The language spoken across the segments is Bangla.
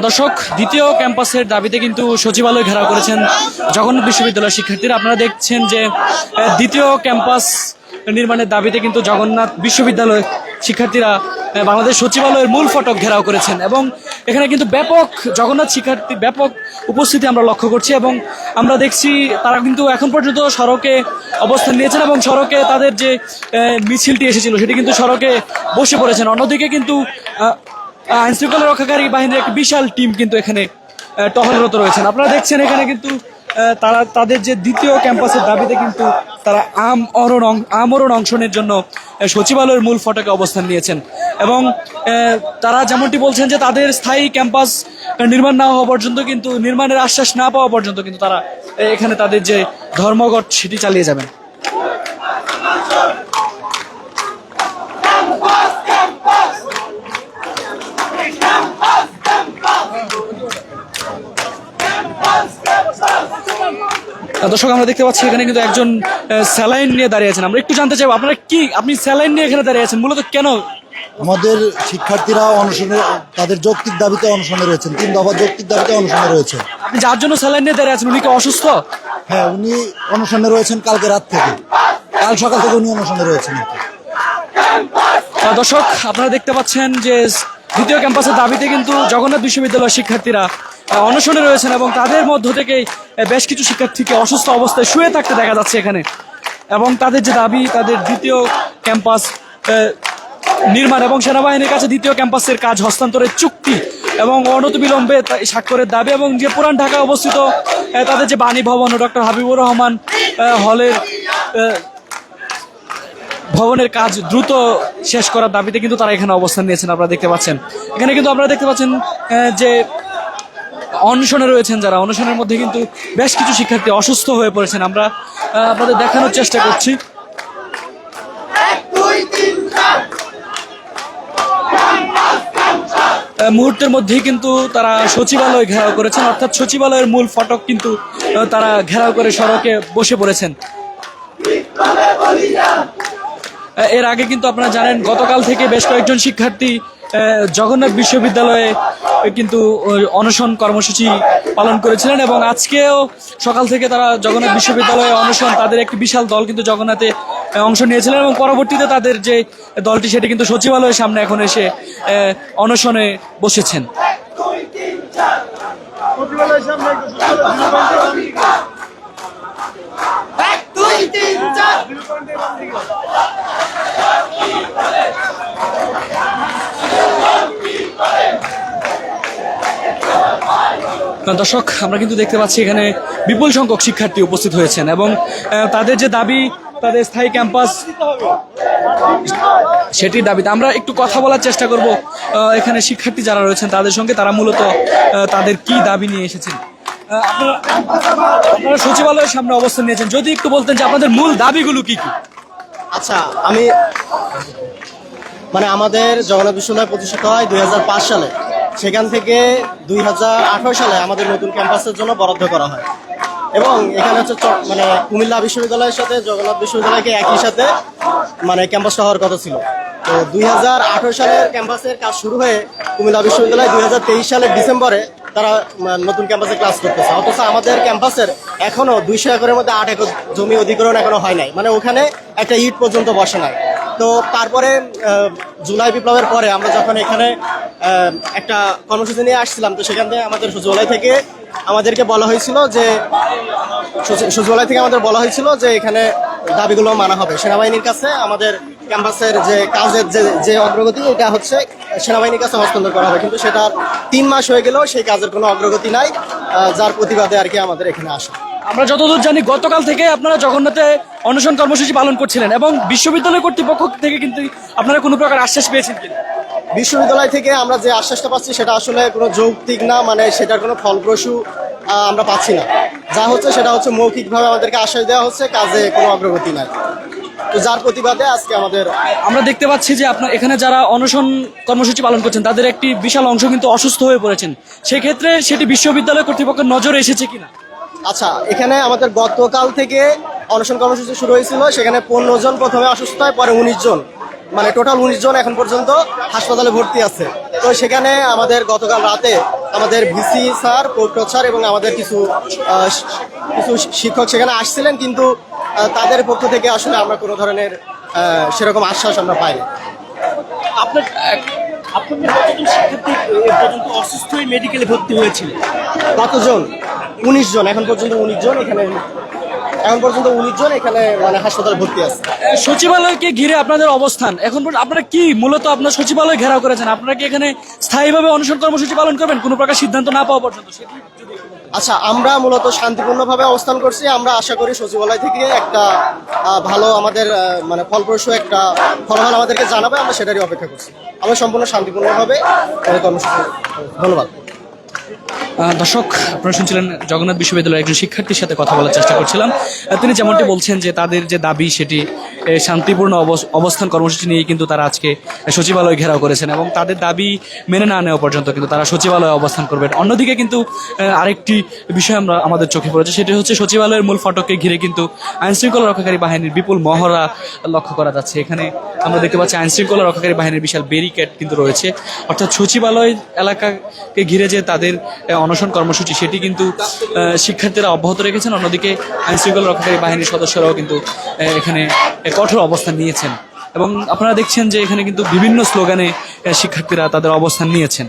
দর্শক, দ্বিতীয় ক্যাম্পাসের দাবিতে কিন্তু সচিবালয় ঘেরাও করেছেন জগন্নাথ বিশ্ববিদ্যালয়ের শিক্ষার্থীরা। আপনারা দেখছেন যে দ্বিতীয় ক্যাম্পাস নির্মাণের দাবিতে কিন্তু জগন্নাথ বিশ্ববিদ্যালয় শিক্ষার্থীরা বাংলাদেশ সচিবালয়ের মূল ফটক ঘেরাও করেছেন এবং এখানে কিন্তু ব্যাপক জগন্নাথ শিক্ষার্থী ব্যাপক উপস্থিতি আমরা লক্ষ্য করছি এবং আমরা দেখছি তারা কিন্তু এখন পর্যন্ত সড়কে অবস্থান নিয়েছেন এবং সড়কে তাদের যে মিছিলটি এসেছিল সেটি কিন্তু সড়কে বসে পড়েছেন। অন্যদিকে কিন্তু আইন শৃঙ্খলা রক্ষাকারী বাহিনীর একটি বিশাল টিম কিন্তু এখানে টহলরত রয়েছেন। আপনারা দেখছেন এখানে কিন্তু তারা তাদের যে দ্বিতীয় ক্যাম্পাসের দাবিতে কিন্তু তারা আমরণ অনশনের জন্য সচিবালয়ের মূল ফটকে অবস্থান নিয়েছেন এবং তারা যেমনটি বলছেন যে তাদের স্থায়ী ক্যাম্পাস নির্মাণ না হওয়া পর্যন্ত কিন্তু নির্মাণের আশ্বাস না পাওয়া পর্যন্ত কিন্তু তারা এখানে তাদের যে ধর্মঘট সেটি চালিয়ে যাবেন। দর্শক, আমরা দেখতে পাচ্ছি এখানে কিন্তু একজন স্যালাইন নিয়ে দাঁড়িয়ে আছেন। আমরা একটু জানতে চাইবো আপনারা আপনি স্যালাইন নিয়ে এখানে দাঁড়িয়ে আছেন মূলত কেন? আমাদের শিক্ষার্থীরা অনশনে তাদের যৌক্তিক দাবিতে অনশনে রয়েছেন, 3 দফা যৌক্তিক দাবিতে অনশনে রয়েছে। আপনি যার জন্য স্যালাইন নিয়ে দাঁড়িয়ে আছেন উনি কি অসুস্থ? হ্যাঁ, উনি অনশনে রয়েছেন কালকে রাত থেকে, কাল সকাল থেকে উনি অনশনে রয়েছেন। দর্শক, আপনারা দেখতে পাচ্ছেন যে দ্বিতীয় ক্যাম্পাসের দাবিতে কিন্তু জগন্নাথ বিশ্ববিদ্যালয়ের শিক্ষার্থীরা অনশনে রয়েছেন এবং তাদের মধ্য থেকে বেশ কিছু শিক্ষার্থীকে অসুস্থ অবস্থায় শুয়ে থাকতে দেখা যাচ্ছে এখানে এবং তাদের যে দাবি তাদের দ্বিতীয় ক্যাম্পাস নির্মাণ এবং সেনাবাহিনীর কাছে দ্বিতীয় ক্যাম্পাসের কাজ হস্তান্তরের চুক্তি এবং অনতিবিলম্বে স্বাক্ষরের দাবি এবং যে পুরান ঢাকায় অবস্থিত তাদের যে বাণী ভবন ও ডক্টর হাবিবুর রহমান হলের ভবনের কাজ দ্রুত শেষ করার দাবিতে কিন্তু তারা এখানে অবস্থান নিয়েছেন। আপনারা দেখতে পাচ্ছেন এখানে কিন্তু আপনারা দেখতে পাচ্ছেন যে অনশনে রয়েছেন যারা, অনশনের মধ্যে কিন্তু বেশ কিছু শিক্ষার্থী অসুস্থ হয়ে পড়েছেন। আমরা আপনাদের দেখানোর চেষ্টা করছি। মুহূর্তের মধ্যেই কিন্তু তারা সচিবালয় ঘেরাও করেছেন, অর্থাৎ সচিবালয়ের মূল ফটক কিন্তু তারা ঘেরাও করে সড়কে বসে পড়েছেন। এর আগে কিন্তু আপনারা জানেন গতকাল থেকে বেশ কয়েকজন শিক্ষার্থী জগন্নাথ বিশ্ববিদ্যালয়ে কিন্তু অনশন কর্মসূচি পালন করেছিলেন এবং আজকেও সকাল থেকে তারা জগন্নাথ বিশ্ববিদ্যালয়ে অনশন তাদের একটি বিশাল দল কিন্তু জগন্নাথে অংশ নিয়েছিলেন এবং পরবর্তীতে তাদের যে দলটি সেটি কিন্তু সচিবালয়ের সামনে এখন এসে অনশনে বসেছেন। দর্শক, আমরা কিন্তু দেখতে পাচ্ছি এখানে বিপুল সংখ্যক শিক্ষার্থী উপস্থিত হয়েছেন এবং তাদের যে দাবি তাদের স্থায়ী ক্যাম্পাস সেটির দাবিতে আমরা একটু কথা বলার চেষ্টা করব এখানে শিক্ষার্থী যারা রয়েছেন তাদের সঙ্গে, তারা মূলত তাদের কি দাবি নিয়ে এসেছেন। আপনারা সচিবালয়ের সামনে অবস্থান নিয়েছেন, যদি একটু বলতেন যে আপনাদের মূল দাবিগুলো কি কি? আচ্ছা, আমাদের জগন্নাথ বিশ্ববিদ্যালয় প্রতিষ্ঠিত হয় 2005 সালে। সেখান থেকে 2018 সালে আমাদের নতুন ক্যাম্পাসের জন্য বরাদ্দ করা হয় এবং এখানে হচ্ছে কুমিল্লা বিশ্ববিদ্যালয়ের সাথে জগন্নাথ বিশ্ববিদ্যালয়কে একই সাথে ক্যাম্পাসটা হওয়ার কথা ছিল। তো 2018 সালের ক্যাম্পাসের কাজ শুরু হয়ে কুমিল্লা বিশ্ববিদ্যালয় 2023 সালের ডিসেম্বরে তারা নতুন ক্যাম্পাসে ক্লাস করতেছে, অথচ আমাদের ক্যাম্পাসের এখনো 200 একরের মধ্যে 8 একর জমি অধিগ্রহণ এখনো হয় নাই, ওখানে একটা ইট পর্যন্ত বসে নাই। তো তারপরে জুলাই বিপ্লবের পরে আমরা যখন এখানে একটা কর্মসূচি নিয়ে আসছিলাম, তো সেখান থেকে আমাদের সচিবালয় থেকে আমাদেরকে বলা হয়েছিল যে এখানে দাবিগুলো মানা হবে। সেনাবাহিনীর কাছে আমাদের ক্যাম্পাসের যে কাজের যে অগ্রগতি এটা হচ্ছে সেনাবাহিনীর কাছে হস্তান্তর করা হবে, কিন্তু সেটা 3 মাস হয়ে গেলেও সেই কাজের কোনো অগ্রগতি নাই, যার প্রতিবাদে আর কি আমাদের এখানে আসা। আমরা যতদূর জানি গতকাল থেকে আপনারা জগন্নাথে অনশন কর্মসূচি পালন করছিলেন এবং বিশ্ববিদ্যালয় কর্তৃপক্ষ থেকে কিন্তু আপনারা কোনো প্রকার আশ্বাস পেয়েছেন কিনা? বিশ্ববিদ্যালয় থেকে আমরা যে আশ্বাসটা পাচ্ছি সেটা আসলে কোনো যৌক্তিক না, সেটার কোনো ফলপ্রসূ আমরা পাচ্ছি না। যা হচ্ছে সেটা হচ্ছে মৌখিকভাবে আমাদেরকে আশ্বাস দেওয়া হচ্ছে, কাজে কোনো অগ্রগতি নাই। তো যার প্রতিবাদে আজকে আমরা দেখতে পাচ্ছি যে আপনার এখানে যারা অনশন কর্মসূচি পালন করছেন তাদের একটি বিশাল অংশ কিন্তু অসুস্থ হয়ে পড়েছেন, সেক্ষেত্রে সেটি বিশ্ববিদ্যালয় কর্তৃপক্ষের নজরে এসেছে কিনা? আচ্ছা, এখানে আমাদের গতকাল থেকে অনশন কর্মসূচি শুরু হয়েছিল, সেখানে 15 জন প্রথমে অসুস্থ হয়, পরে 19 জন মানে টোটাল 19 জন এখন পর্যন্ত হাসপাতালে ভর্তি আছে। তো সেখানে আমাদের গতকাল রাতে আমাদের ভিসি স্যার, প্রক্টর স্যার এবং আমাদের কিছু শিক্ষক সেখানে আসছিলেন, কিন্তু তাদের পক্ষ থেকে আসলে আমরা কোনো ধরনের সেরকম আশ্বাস আমরা পাইনি। আপনার আপনাদের কতজন শিক্ষার্থী এ পর্যন্ত অসুস্থ হয়ে মেডিকেলে ভর্তি হয়েছিল? কতজন? 19 জন এখন পর্যন্ত 19 জন এখানে মানে হাসপাতালে ভর্তি আছে। সচিবালয়কে ঘিরে আপনাদের অবস্থান এখন পর্যন্ত আপনারা কি মূলত আপনার সচিবালয় ঘেরাও করেছেন, আপনারা কি এখানে স্থায়ীভাবে অনশন কর্মসূচি পালন করবেন কোনো প্রকার সিদ্ধান্ত না পাওয়া পর্যন্ত? আচ্ছা, আমরা মূলত শান্তিপূর্ণভাবে অবস্থান করছি। আমরা আশা করি সচিবালয় থেকে একটা ভালো আমাদের মানে ফলপ্রসূ একটা ফলাফল আমাদেরকে জানাবে, আমরা সেটারই অপেক্ষা করছি। আমরা সম্পূর্ণ শান্তিপূর্ণভাবে কর্মসূচি। ধন্যবাদ। দর্শক, আপনারা শুনছিলেন জগন্নাথ বিশ্ববিদ্যালয়ের একজন শিক্ষার্থীর সাথে কথা বলার চেষ্টা করছিলাম। তিনি যেমনটি বলছেন যে তাদের যে দাবি সেটি শান্তিপূর্ণ অবস্থান কর্মসূচি নিয়ে কিন্তু তারা আজকে সচিবালয় ঘেরাও করেছেন এবং তাদের দাবি মেনে না নেওয়া পর্যন্ত কিন্তু তারা সচিবালয়ে অবস্থান করবেন। অন্যদিকে কিন্তু আরেকটি বিষয় আমাদের চোখে পড়েছে, সেটি হচ্ছে সচিবালয়ের মূল ফটককে ঘিরে কিন্তু আইনশৃঙ্খলা রক্ষাকারী বাহিনীর বিপুল মহড়া লক্ষ্য করা যাচ্ছে। এখানে আমরা দেখতে পাচ্ছি আইনশৃঙ্খলা রক্ষাকারী বাহিনীর বিশাল ব্যারিকেড কিন্তু রয়েছে, অর্থাৎ সচিবালয় এলাকাকে ঘিরে যে তাদের অনশন কর্মসূচি সেটি কিন্তু শিক্ষার্থীরা অব্যাহত রেখেছেন। অন্যদিকে আইনশৃঙ্খলা রক্ষাকারী বাহিনীর সদস্যরাও কিন্তু এখানে কঠোর অবস্থান নিয়েছেন এবং আপনারা দেখছেন যে এখানে কিন্তু বিভিন্ন স্লোগানে শিক্ষার্থীরা তাদের অবস্থান নিয়েছেন।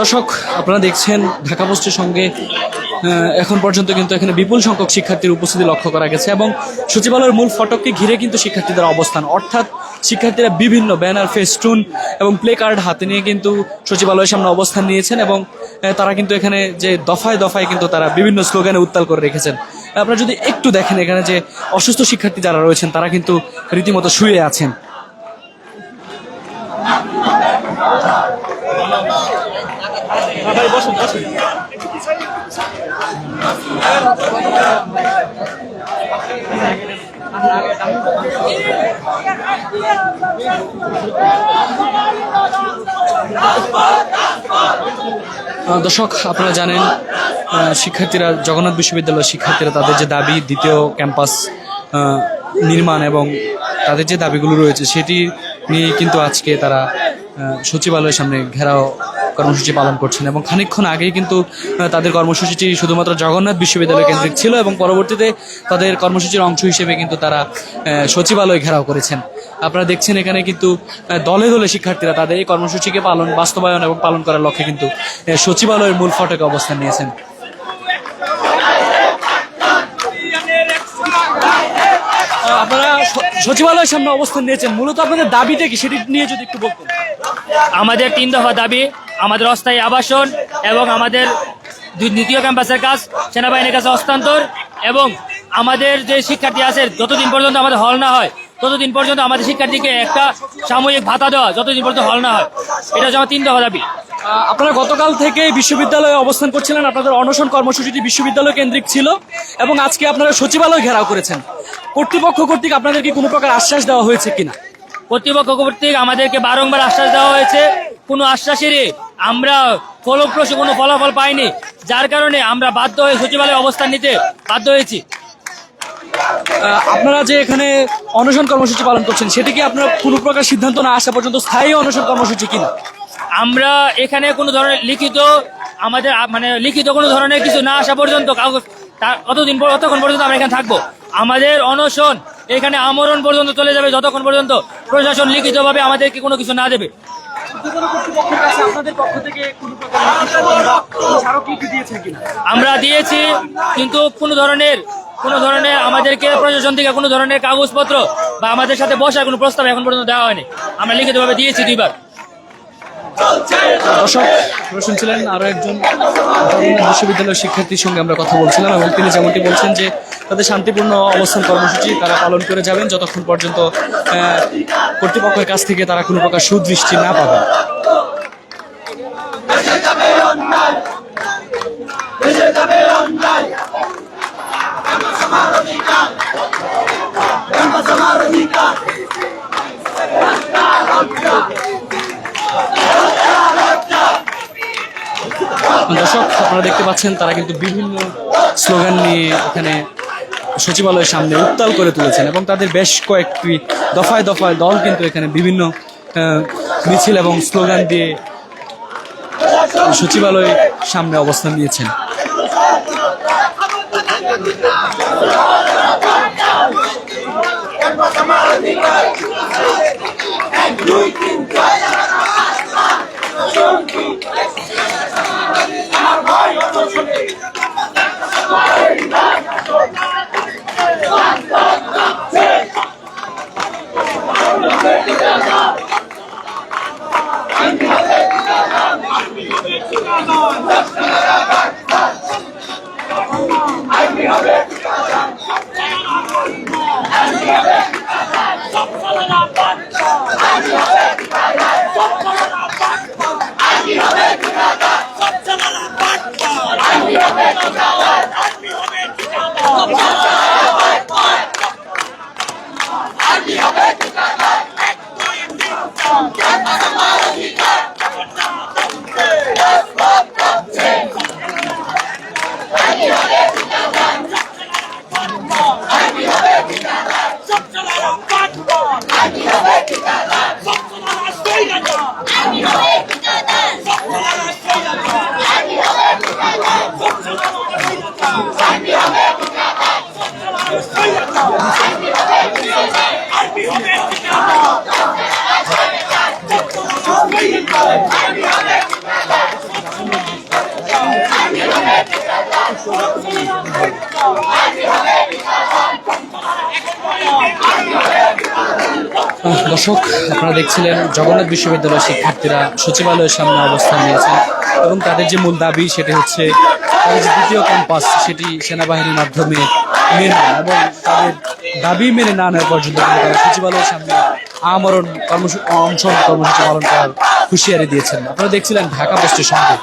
দর্শক, আপনারা দেখছেন ঢাকা পোস্টের সঙ্গে এখন পর্যন্ত কিন্তু এখানে বিপুল সংখ্যক শিক্ষার্থীর উপস্থিতি লক্ষ্য করা গেছে এবং সচিবালয়ের মূল ফটককে ঘিরে কিন্তু শিক্ষার্থীদের অবস্থান, অর্থাৎ শিক্ষার্থীরা বিভিন্ন ব্যানার, ফেস্টুন এবং প্লে কার্ড হাতে নিয়ে কিন্তু সচিবালয়ের সামনে অবস্থান নিয়েছেন এবং তারা কিন্তু এখানে যে দফায় দফায় কিন্তু তারা বিভিন্ন স্লোগানে উত্তাল করে রেখেছেন। আপনারা যদি একটু দেখেন এখানে যে অসুস্থ শিক্ষার্থী যারা রয়েছেন তারা কিন্তু রীতিমতো শুয়ে আছেন। দর্শক, আপনারা জানেন শিক্ষার্থীরা, জগন্নাথ বিশ্ববিদ্যালয়ের শিক্ষার্থীরা তাদের যে দাবি দ্বিতীয় ক্যাম্পাস নির্মাণ এবং তাদের যে দাবিগুলো রয়েছে সেটি নিয়ে কিন্তু আজকে তারা সচিবালয়ের সামনে ঘেরাও কর্মসূচি পালন করছেন এবং খানিকক্ষণ আগেই কিন্তু তাদের কর্মসূচিটি শুধুমাত্র জগন্নাথ বিশ্ববিদ্যালয় কেন্দ্রিক ছিল এবং পরবর্তীতে তাদের কর্মসূচির অংশ হিসেবে কিন্তু তারা সচিবালয় ঘেরাও করেছেন। আপনারা দেখছেন এখানে কিন্তু দলে দলে শিক্ষার্থীরা তাদের এই কর্মসূচিকে বাস্তবায়ন এবং পালন করার লক্ষ্যে কিন্তু সচিবালয়ের মূল ফটকে অবস্থান নিয়েছেন। আপনারা সচিবালয়ের সামনে অবস্থান নিয়েছেন, মূলত আপনাদের দাবিটা কি সেটি নিয়ে যদি একটু বলতেন। আমাদের 3 দফা দাবি: আমাদের অস্থায়ী আবাসন এবং আমাদের দ্বিতীয় ক্যাম্পাসের কাজ সেনাবাহিনীর কাছে হস্তান্তর এবং আমাদের যে শিক্ষার্থী আছে যতদিন পর্যন্ত আমাদের হল না হয় ততদিন পর্যন্ত আমাদের শিক্ষার্থীকে একটা সাময়িক ভাতা দেওয়া, যতদিন পর্যন্ত হল না হয়। এটা হচ্ছে আমার 3 দফা দাবি। আপনারা গতকাল থেকে বিশ্ববিদ্যালয়ে অবস্থান করছিলেন, আপনাদের অনশন কর্মসূচিটি বিশ্ববিদ্যালয় কেন্দ্রিক ছিল এবং আজকে আপনারা সচিবালয় ঘেরাও করেছেন। কর্তৃপক্ষ কর্তৃক আপনাদেরকে কোনো প্রকার আশ্বাস দেওয়া হয়েছে কিনা? কর্তৃপক্ষ কর্তৃক আমাদেরকে বারংবার আশ্বাস দেওয়া হয়েছে, কোনো আশ্বাসেরই আমরা ফলপ্রসূ কোনো ফলাফল পাইনি, যার কারণে আমরা বাধ্য হয়ে সচিবালয়ে অবস্থান নিতে বাধ্য হয়েছি। আপনারা যে এখানে অনশন কর্মসূচি পালন করছেন সেটি কি আপনারা কোনো প্রকার সিদ্ধান্ত না আসা পর্যন্ত স্থায়ী অনশন কর্মসূচি কিনা? আমরা এখানে কোনো ধরনের লিখিত কোনো ধরনের কিছু না আসা পর্যন্ত ততক্ষণ পর্যন্ত আমরা এখানে থাকবো। আমাদের অনশন এখানে আমরণ পর্যন্ত চলে যাবে যতক্ষণ পর্যন্ত প্রশাসন লিখিতভাবে আমাদেরকে কোনো কিছু না দেবে। আমরা দিয়েছি, কিন্তু কোনো ধরনের আমাদেরকে প্রশাসন থেকে কোনো ধরনের কাগজপত্র বা আমাদের সাথে বসার কোনো প্রস্তাব এখন পর্যন্ত দেওয়া হয়নি। আমরা লিখিতভাবে দিয়েছি 2 বার। দর্শক, আপনারা শুনছিলেন আরো একজন জগন্নাথ বিশ্ববিদ্যালয়ের শিক্ষার্থীর সঙ্গে আমরা কথা বলছিলাম এবং তিনি যেমনটি বলছেন যে তাদের শান্তিপূর্ণ অবস্থান কর্মসূচি তারা পালন করে যাবেন যতক্ষণ পর্যন্ত কর্তৃপক্ষের কাছ থেকে তারা কোনো প্রকার সুদৃষ্টি না পাবে। দর্শক, আপনারা দেখতে পাচ্ছেন তারা কিন্তু বিভিন্ন স্লোগান নিয়ে এখানে সচিবালয়ের সামনে উত্তাল করে তুলেছেন এবং তাদের বেশ কয়েকটি দফায় দফায় দল কিন্তু এখানে বিভিন্ন মিছিল এবং স্লোগান দিয়ে সচিবালয়ের সামনে অবস্থান নিয়েছেন। দর্শক, আপনারা দেখছিলেন জগন্নাথ বিশ্ববিদ্যালয়ের শিক্ষার্থীরা সচিবালয়ের সামনে অবস্থান নিয়েছেন এবং তাদের যে মূল দাবি সেটি হচ্ছে তাদের যে দ্বিতীয় ক্যাম্পাস সেটি সেনাবাহিনীর মাধ্যমে মেনে নেন এবং তাদের দাবি মেনে না নেওয়া পর্যন্ত তারা সচিবালয়ের সামনে আমরণ অনশন কর্মসূচি পালন করার হুঁশিয়ারি দিয়েছেন। আপনারা দেখছিলেন ঢাকা পোস্টের সঙ্গে।